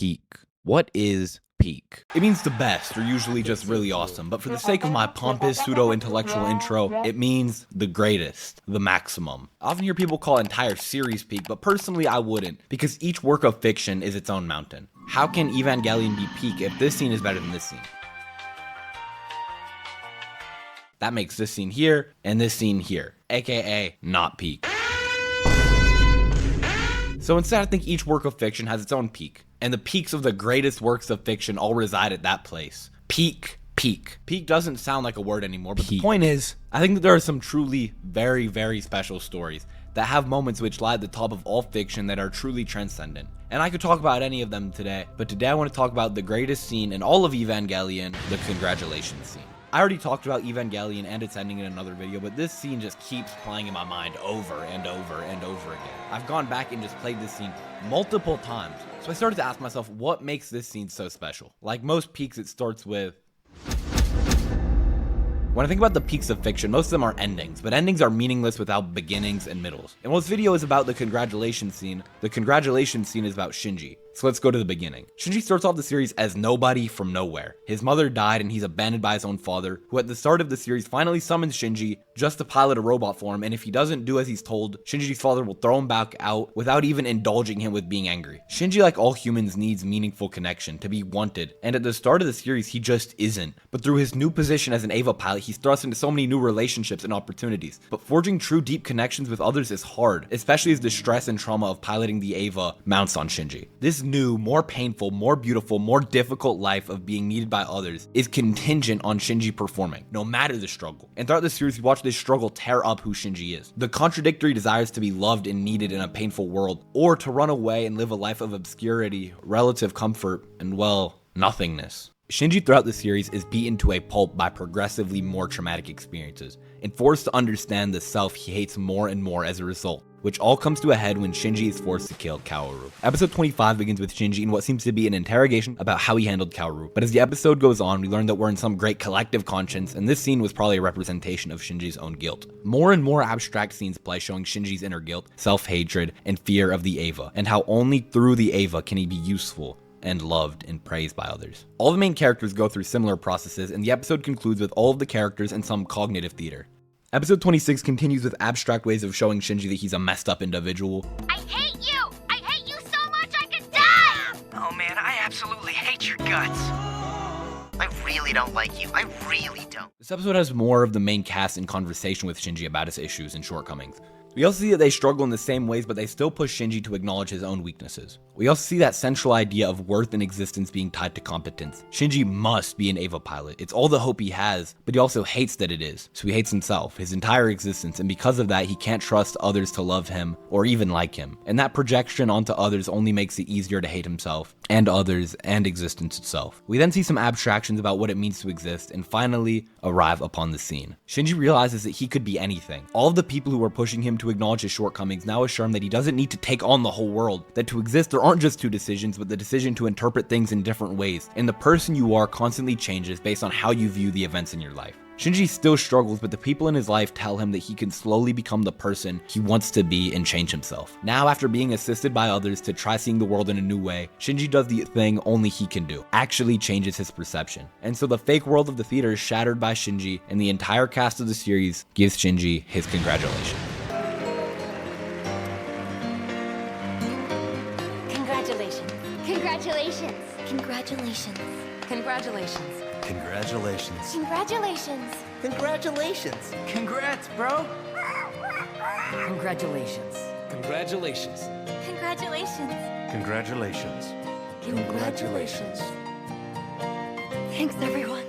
Peak. What is peak? It means the best, or usually just really awesome, but for the sake of my pompous pseudo-intellectual intro, it means the greatest, the maximum. I often hear people call entire series peak, but personally I wouldn't, because each work of fiction is its own mountain. How can Evangelion be peak if this scene is better than this scene? That makes this scene here, and this scene here, aka not peak. So instead, I think each work of fiction has its own peak, and the peaks of the greatest works of fiction all reside at that place. Peak. Peak doesn't sound like a word anymore, but the point is, I think that there are some truly very, very special stories that have moments which lie at the top of all fiction that are truly transcendent. And I could talk about any of them today, but today I want to talk about the greatest scene in all of Evangelion, the congratulations scene. I already talked about Evangelion and its ending in another video, but this scene just keeps playing in my mind over and over and over again. I've gone back and just played this scene multiple times, so I started to ask myself, what makes this scene so special? Like most peaks, it starts with... When I think about the peaks of fiction, most of them are endings, but endings are meaningless without beginnings and middles. And while this video is about the congratulations scene is about Shinji. So let's go to the beginning. Shinji starts off the series as nobody from nowhere. His mother died and he's abandoned by his own father, who at the start of the series finally summons Shinji just to pilot a robot for him, and if he doesn't do as he's told, Shinji's father will throw him back out without even indulging him with being angry. Shinji, like all humans, needs meaningful connection, to be wanted, and at the start of the series he just isn't. But through his new position as an Eva pilot, he's thrust into so many new relationships and opportunities. But forging true deep connections with others is hard, especially as the stress and trauma of piloting the Eva mounts on Shinji. This new, more painful, more beautiful, more difficult life of being needed by others is contingent on Shinji performing, no matter the struggle. And throughout the series, we watch this struggle tear up who Shinji is. The contradictory desires to be loved and needed in a painful world, or to run away and live a life of obscurity, relative comfort, and, well, nothingness. Shinji throughout the series is beaten to a pulp by progressively more traumatic experiences, and forced to understand the self he hates more and more as a result, which all comes to a head when Shinji is forced to kill Kaoru. Episode 25 begins with Shinji in what seems to be an interrogation about how he handled Kaoru, but as the episode goes on, we learn that we're in some great collective conscience, and this scene was probably a representation of Shinji's own guilt. More and more abstract scenes play showing Shinji's inner guilt, self-hatred, and fear of the Eva, and how only through the Eva can he be useful and loved and praised by others. All the main characters go through similar processes, and the episode concludes with all of the characters and some cognitive theater. Episode 26 continues with abstract ways of showing Shinji that he's a messed up individual. I hate you! I hate you so much I could die! Oh man, I absolutely hate your guts. I really don't like you. I really don't. This episode has more of the main cast in conversation with Shinji about his issues and shortcomings. We also see that they struggle in the same ways, but they still push Shinji to acknowledge his own weaknesses. We also see that central idea of worth and existence being tied to competence. Shinji must be an Eva pilot. It's all the hope he has, but he also hates that it is. So he hates himself, his entire existence, and because of that, he can't trust others to love him or even like him. And that projection onto others only makes it easier to hate himself and others and existence itself. We then see some abstractions about what it means to exist, and finally arrive upon the scene. Shinji realizes that he could be anything. All of the people who were pushing him to acknowledge his shortcomings now assure him that he doesn't need to take on the whole world, that to exist there aren't just two decisions, but the decision to interpret things in different ways, and the person you are constantly changes based on how you view the events in your life. Shinji still struggles, but the people in his life tell him that he can slowly become the person he wants to be and change himself. Now, after being assisted by others to try seeing the world in a new way, Shinji does the thing only he can do, actually changes his perception. And so the fake world of the theater is shattered by Shinji, and the entire cast of the series gives Shinji his congratulations. Congratulations. Congratulations. Congratulations. Congratulations. Congratulations. Congratulations. Congratulations. Congrats, bro. Congratulations. Congratulations. Congratulations. Congratulations. Congratulations. Thanks, everyone.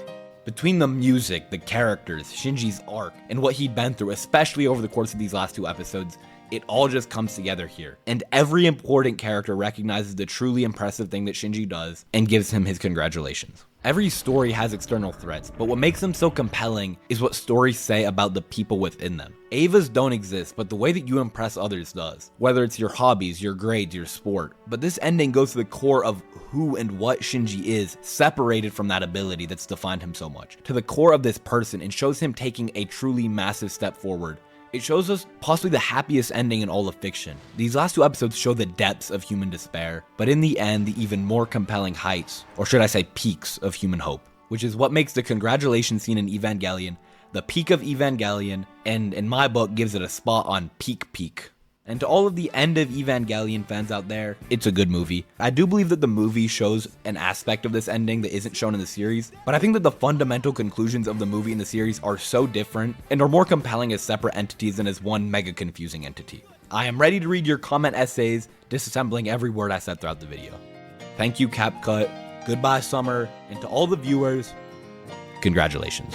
Between the music, the characters, Shinji's arc, and what he'd been through, especially over the course of these last two episodes, it all just comes together here. And every important character recognizes the truly impressive thing that Shinji does and gives him his congratulations. Every story has external threats, but what makes them so compelling is what stories say about the people within them. Evas don't exist, but the way that you impress others does. Whether it's your hobbies, your grades, your sport. But this ending goes to the core of who and what Shinji is, separated from that ability that's defined him so much. To the core of this person, and shows him taking a truly massive step forward It shows us possibly the happiest ending in all of fiction. These last 2 episodes show the depths of human despair, but in the end, the even more compelling heights, or should I say peaks, of human hope, which is what makes the congratulations scene in Evangelion the peak of Evangelion, and in my book gives it a spot on peak. And to all of the end of Evangelion fans out there, it's a good movie. I do believe that the movie shows an aspect of this ending that isn't shown in the series, but I think that the fundamental conclusions of the movie and the series are so different and are more compelling as separate entities than as one mega confusing entity. I am ready to read your comment essays, disassembling every word I said throughout the video. Thank you, CapCut, goodbye Summer, and to all the viewers, congratulations.